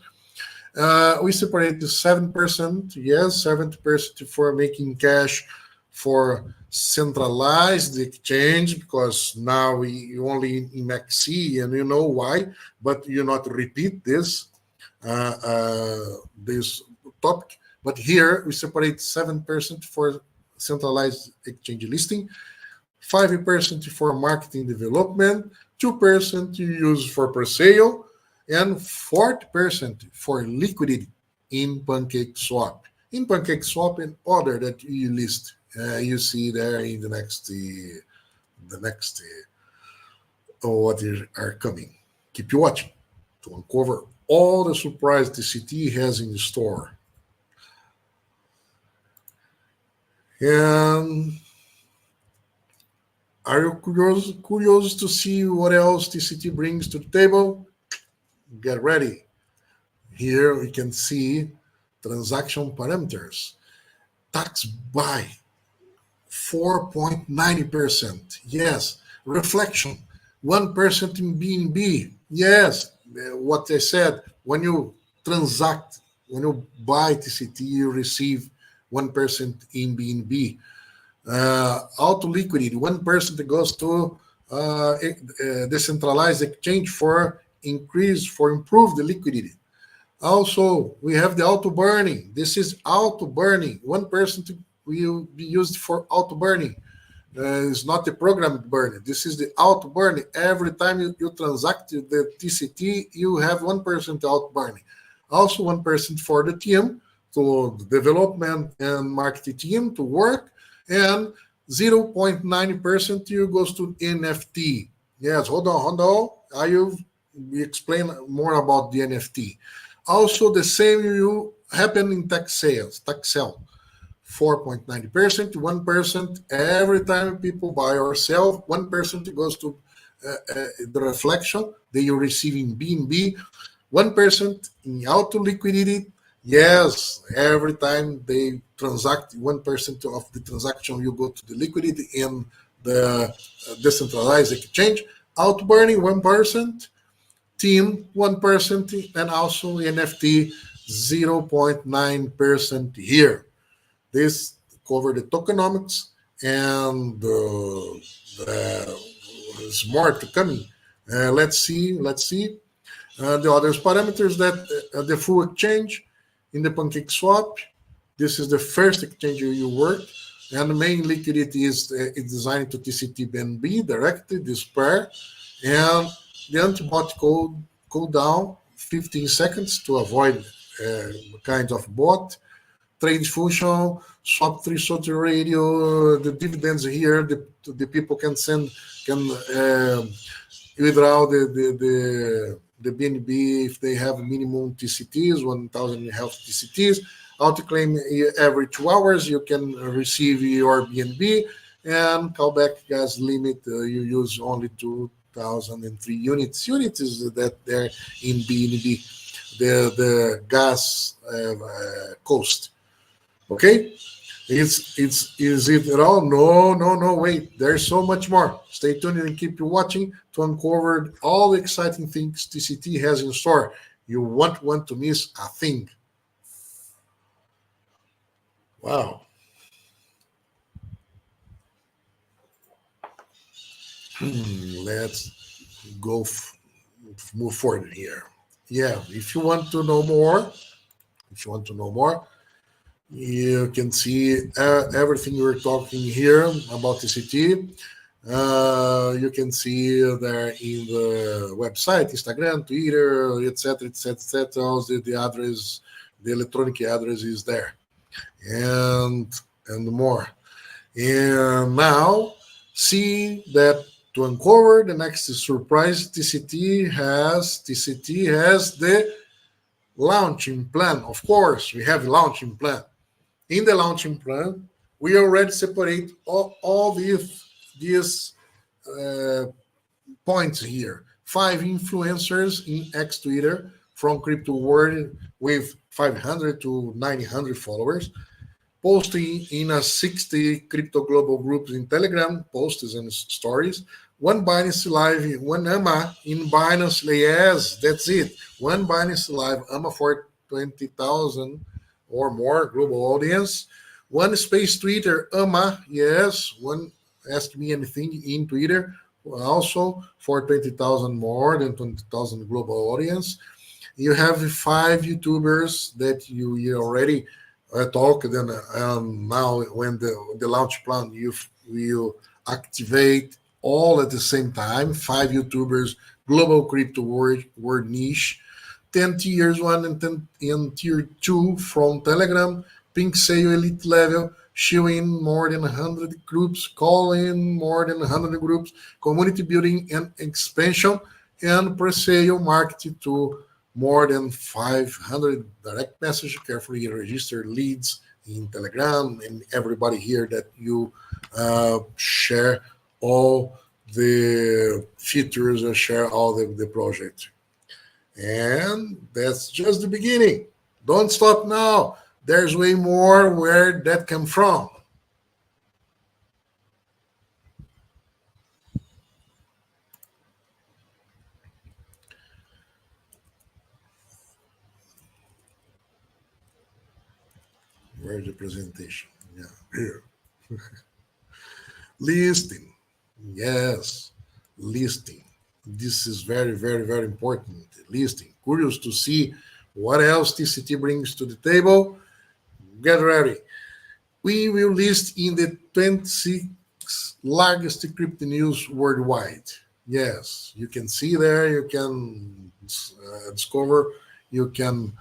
We separate the 7%, yes, 70% for making cash for centralized exchange, because now we only in MaxC, and you know why, but you not repeat this topic. But here we separate 7% for centralized exchange listing, 5% for marketing development, 2% you use for pre-sale, and 40% for liquidity in PancakeSwap. In PancakeSwap and other that you list, you see there in the next what are coming. Keep you watching to uncover all the surprise the TCT has in the store. And are you curious to see what else TCT brings to the table? Get ready. Here we can see transaction parameters. Tax by 4.90%. Yes. Reflection 1% in BNB. Yes. What I said, when you transact, when you buy TCT, you receive 1% in BNB. Auto liquidity, 1% goes to decentralized exchange for improve the liquidity. Also, we have the auto burning. This is auto burning. 1% will be used for auto burning. It's not the program burning. This is the auto burning. Every time you transact the TCT, you have 1% auto burning. Also, 1% for the team, to the development and marketing team to work, and 0.9% you goes to NFT. Yes, hold on. I will explain more about the NFT. Also, the same will happen in tax sale. 4.90%, 1% every time people buy or sell. 1% goes to the reflection that you receive in BNB. 1% in auto liquidity. Yes, every time they transact, 1% of the transaction you go to the liquidity in the decentralized exchange. Auto burning 1%, team 1%, and also NFT 0.9% here. This cover the tokenomics, and there's more to coming. Let's see the other parameters that the full exchange in the PancakeSwap. This is the first exchange you work, and the main liquidity is designed to TCT-B directly, this pair, and the antibot cool down 15 seconds to avoid kind of bot. Trade function, swap 3 SOT radio, the dividends here, the people can withdraw the the BNB, if they have minimum TCTs, 1,000 and a half TCTs, auto-claim every 2 hours, you can receive your BNB, and callback gas limit, you use only 2,003 units. Units is that there in BNB, the gas cost. Okay? Is it at all? No, wait. There's so much more. Stay tuned and keep watching to uncover all the exciting things TCT has in store. You won't want to miss a thing. Wow. Let's go move forward here. Yeah, if you want to know more, you can see everything we're talking here about TCT. You can see there in the website, Instagram, Twitter, etc., etc., etc. The address, the electronic address is there, and more. And now, see that to uncover the next surprise, TCT has the launching plan. Of course, we have a launching plan. In the launching plan, we already separate all these points here. 5 influencers in X Twitter from crypto world with 500 to 900 followers, posting in a 60 crypto global groups in Telegram, posts and stories. One Binance Live, one AMA in Binance. Yes, that's it. One Binance Live AMA for 20,000 or more global audience. One Space Twitter AMA, yes. One Ask Me Anything in Twitter, also for 20,000 more than 20,000 global audience. You have 5 YouTubers that you already talked, and now when the launch plan, you will activate all at the same time. 5 YouTubers, global crypto word niche, 10 tiers 1 and 10 in tier 2 from Telegram, Pink Sale Elite level, showing more than 100 groups, calling more than 100 groups, community building and expansion, and pre-sale market to more than 500 direct message, carefully registered leads in Telegram, and everybody here that you share all the features or share all the project. And that's just the beginning. Don't stop now. There's way more where that come from. Where's the presentation? Yeah, here. Listing. Yes, listing. This is very, very, very important. Listing. Curious to see what else TCT brings to the table? Get ready. We will list in the 26 largest crypto news worldwide. Yes, you can see there, you can discover, you can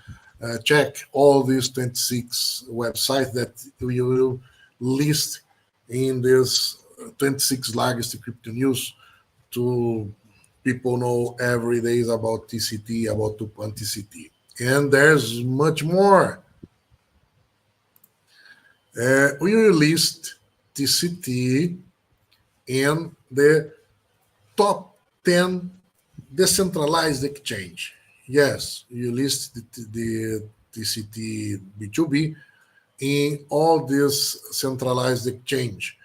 check all these 26 websites that we will list in this 26 largest crypto news to people know every day about TCT, about Tupan TCT. And there's much more. We will list TCT and the top 10 decentralized exchange. Yes, you list the TCT B2B in all this centralized exchange.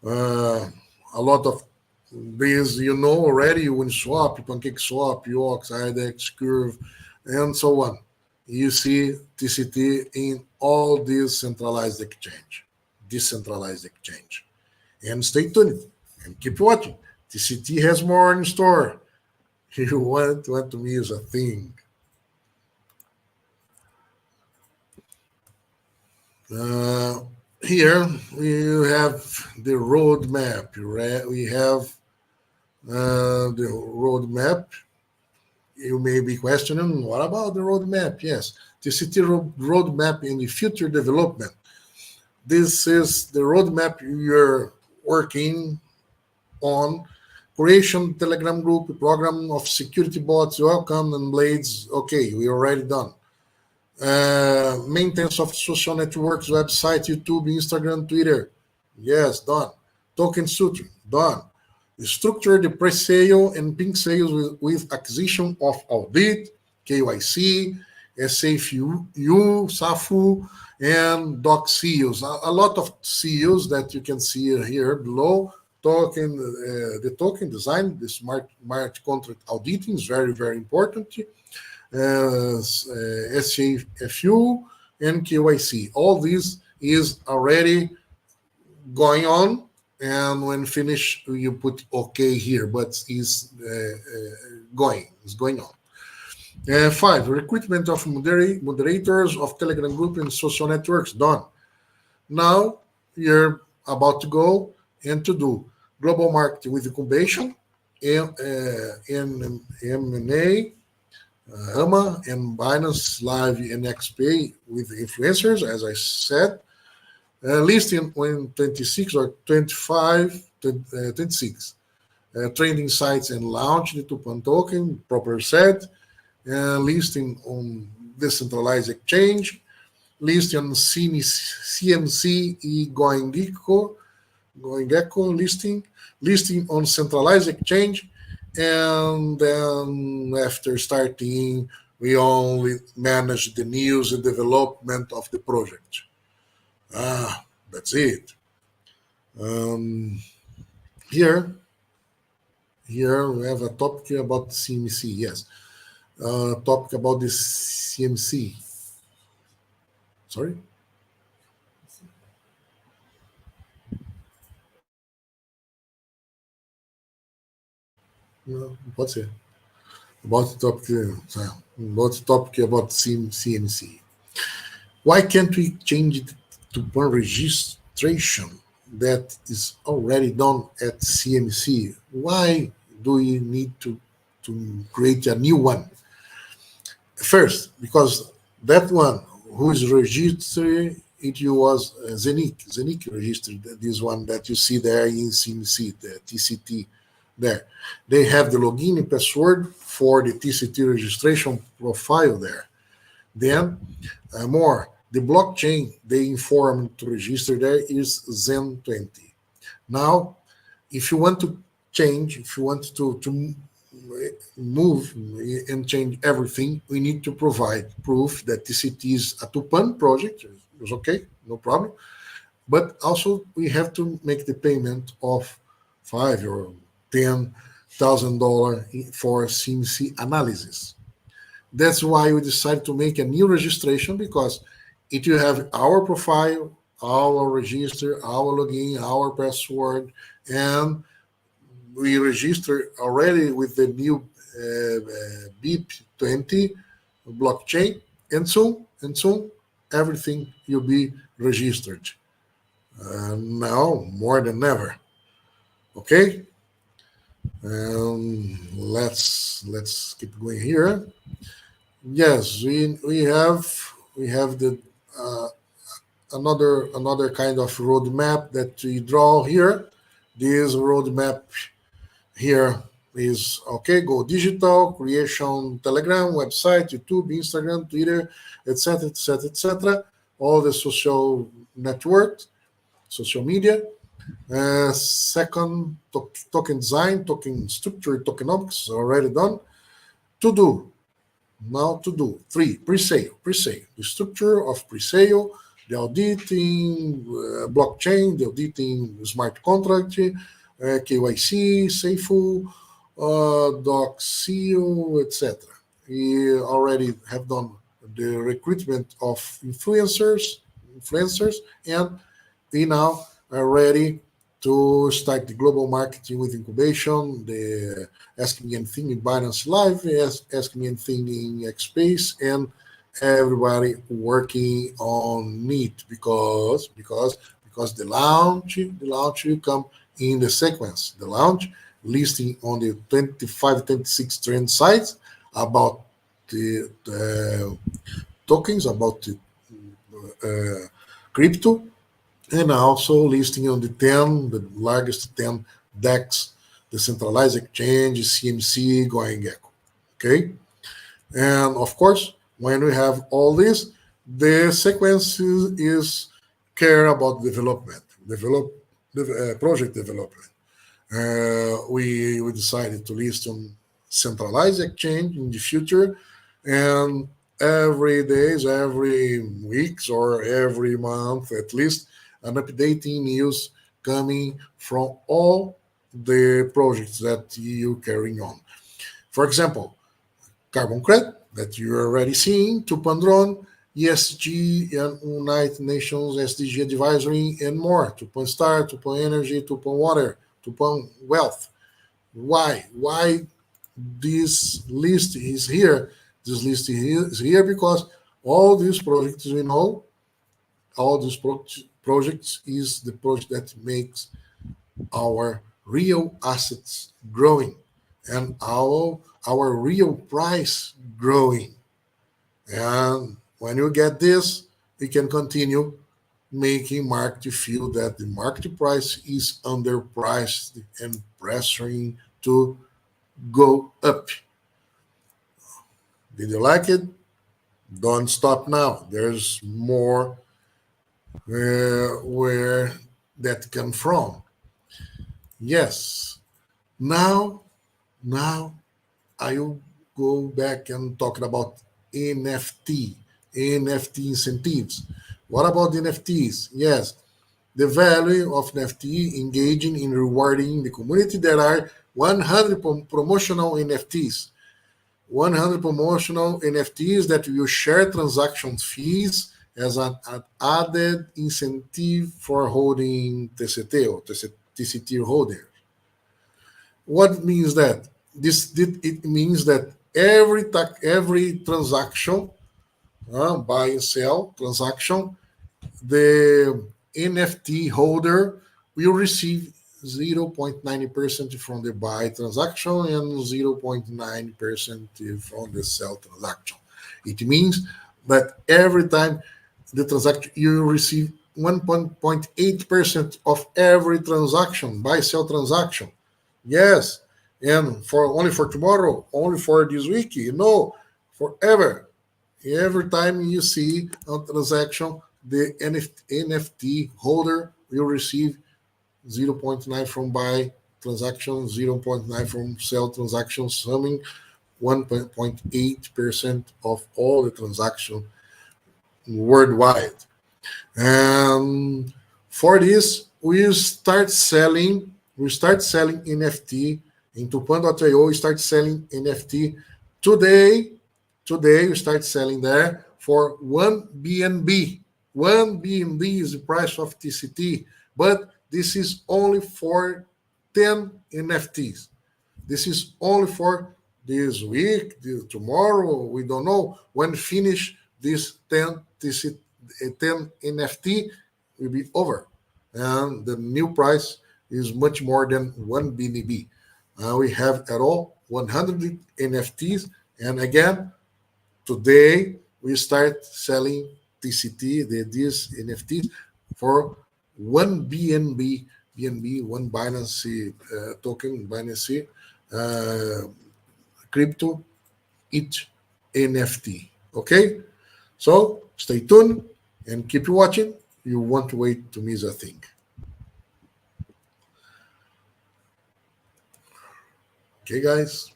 A lot of these you know already, Uniswap, PancakeSwap, Yox, IDEX, Curve, and so on. You see TCT in all these centralized exchange, decentralized exchange. And stay tuned and keep watching. TCT has more in store. You want to miss a thing. Here we have the roadmap. We have the roadmap. You may be questioning, what about the roadmap? Yes, TCT roadmap in the future development. This is the roadmap you're working on Creation Telegram group, program of security bots, welcome and blades. Okay, we already done. Maintenance of social networks, website, YouTube, Instagram, Twitter. Yes, done. Token suture, done. Structure the pre-sale and pink sales with acquisition of audit, KYC, SAFU, SAFU, and doc CEOs. A lot of CEOs that you can see here below. Token, the token design, the smart contract auditing is very, very important. SAFU and KYC. All this is already going on, and when finished, you put OK here, but it's going on. 5, recruitment of moderators of Telegram group and social networks, done. Now you're about to go and to do global marketing with incubation, M&A, AMA, and Binance Live and XP with influencers, as I said. Listing on 26 or 25, 26. Trading sites and launch the Tupan token, proper said. Listing on decentralized exchange. Listing on CMC GoingGecko listing. Listing on centralized exchange. And then after starting, we only manage the news and development of the project. That's it. Here we have a topic about CMC. Yes, topic about the CMC. Sorry. No, pode ser. About the topic about CMC. Why can't we change it to one registration that is already done at CMC? Why do we need to create a new one? First, because that one who is registered, it was Zenic registered this one that you see there in CMC, the TCT there. They have the login and password for the TCT registration profile there. Then the blockchain they informed to register there is Zen20. Now, if you want to change, if you want to move and change everything, we need to provide proof that TCT is a Tupan project. It's okay, no problem. But also we have to make the payment of $5,000 or $10,000 for CMC analysis. That's why we decided to make a new registration, because it will have our profile, our register, our login, our password, and we register already with the new BIP20 blockchain, and soon everything will be registered. Now more than ever. Okay. Let's keep going here. Yes, we have the another kind of roadmap that we draw here. This roadmap here is okay. Go digital, creation, Telegram, website, YouTube, Instagram, Twitter, etc., etc., etc. All the social networks, social media. Second, token design, token structure, tokenomics already done. To do. 3, pre-sale, the structure of pre-sale, the auditing, blockchain, the auditing smart contract, KYC, SAFU, doc CEO, etc. We already have done the recruitment of influencers, and we now are ready to start the global marketing with incubation, the Ask Me Anything in Binance Live, Ask Me Anything in XSpace, and everybody working on it because the launch will come in the sequence. The launch listing on the 25, 26 trend sites about the tokens, about the crypto, and also listing on the largest 10 DEX decentralized exchange, CMC, going echo. Okay, and of course, when we have all this, the sequence is care about project development. We decided to list on centralized exchange in the future, and every days, every weeks, or every month at least, an updating news coming from all the projects that you carrying on. For example, carbon credit that you're already seeing, Tupan drone, ESG and United Nations SDG advisory, and more. Tupan Star, Tupan Energy, Tupan Water, Tupan Wealth. Why? Why this list is here? This list is here because all these projects, we know, all these projects is the project that makes our real assets growing and our real price growing. And when you get this, we can continue making market feel that the market price is underpriced and pressuring to go up. Did you like it? Don't stop now. There's more where that come from. Yes. Now I will go back and talk about NFT, NFT incentives. What about NFTs? Yes, the value of NFT engaging in rewarding the community. There are 100 promotional NFTs. 100 promotional NFTs that will share transaction fees as an added incentive for holding TCT or TCT holder. What means that? It means that every transaction, buy and sell transaction, the NFT holder will receive 0.90% from the buy transaction and 0.9% from the sell transaction. It means that every time the transaction, you receive 1.8% of every transaction, buy sell transaction. Yes, and for only for tomorrow, only for this week, forever. Every time you see a transaction, the NFT holder will receive 0.9 from buy transaction, 0.9 from sell transaction, summing 1.8% of all the transactions worldwide. And for this, we start selling NFT in Tupan.io. We start selling NFT today. Today we start selling there for 1 BNB. 1 BNB is the price of TCT, but this is only for 10 NFTs. This is only for this week, tomorrow, we don't know. When finish this 10 NFT will be over. And the new price is much more than 1 BNB. We have at all 100 NFTs. And again, today we start selling these NFTs for 1 BNB, 1 Binance token, Binance crypto, each NFT. Okay? So stay tuned and keep watching. You won't wait to miss a thing. Ok, guys.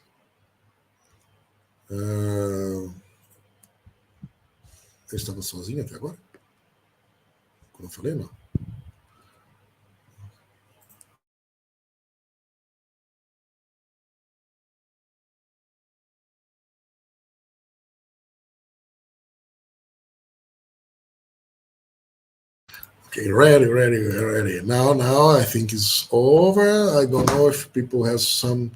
Eu estava sozinho até agora? Quando eu falei, não. Okay, ready. Now I think it's over. I don't know if people have some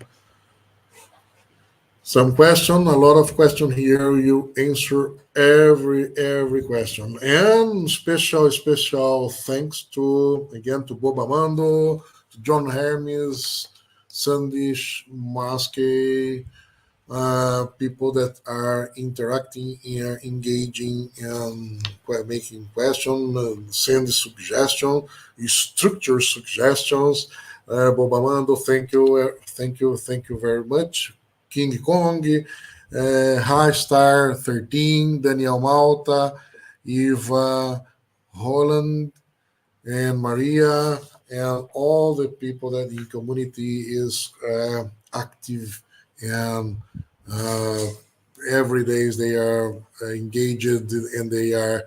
question. A lot of question here. You answer every question. And special thanks to Bob Amando, to John Hermes, Sandish Maske, people that are interacting, engaging, and making questions, send suggestions, structure suggestions. Bobamando, thank you very much. King Kong, High Star 13, Daniel Malta, Eva Holland, and Maria, and all the people that the community is active, and uh, every day they are engaged, and they are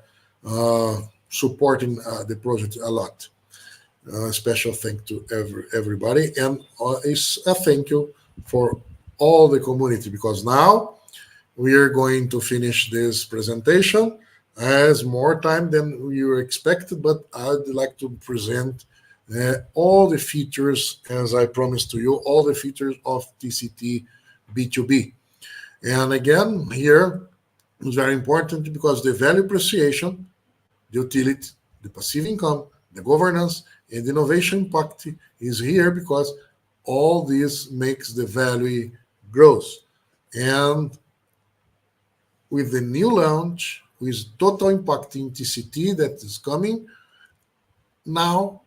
supporting the project a lot. Special thank to everybody, and it's a thank you for all the community, because now we are going to finish this presentation as more time than we were expected, but I'd like to present all the features, as I promised to you, all the features of TCT B2B. And again, here is very important because the value appreciation, the utility, the passive income, the governance, and the innovation impact is here because all this makes the value grows. And with the new launch, with total impact in TCT that is coming, now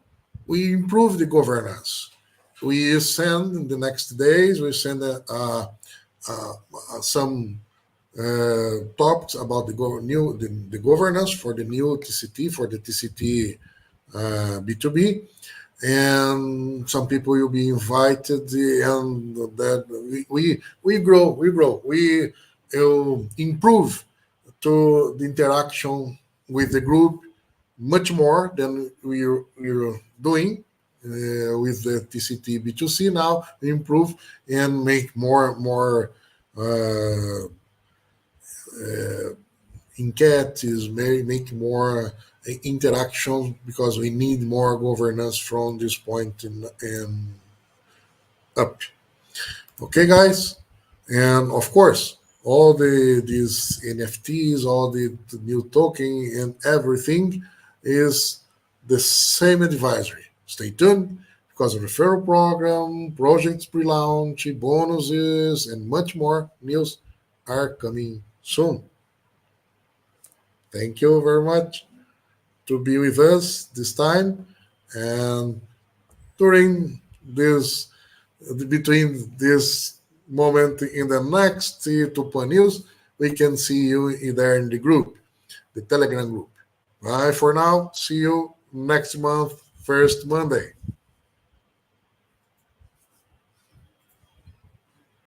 we improve the governance. We send in the next days, we send some topics about the governance for the new TCT, for the TCT B2B, and some people will be invited, and that we grow, we improve to the interaction with the group much more than we're doing with the TCT B2C. Now we improve and make more uh, enquetes, make more interaction, because we need more governance from this point and up. Okay, guys, and of course, all these NFTs, all the new token and everything is the same advisory. Stay tuned, because of referral program, projects pre-launch, bonuses, and much more news are coming soon. Thank you very much to be with us this time, and during this, between this moment in the next Tupan news, we can see you there in the group, the Telegram group. Bye for now. See you next month, first Monday.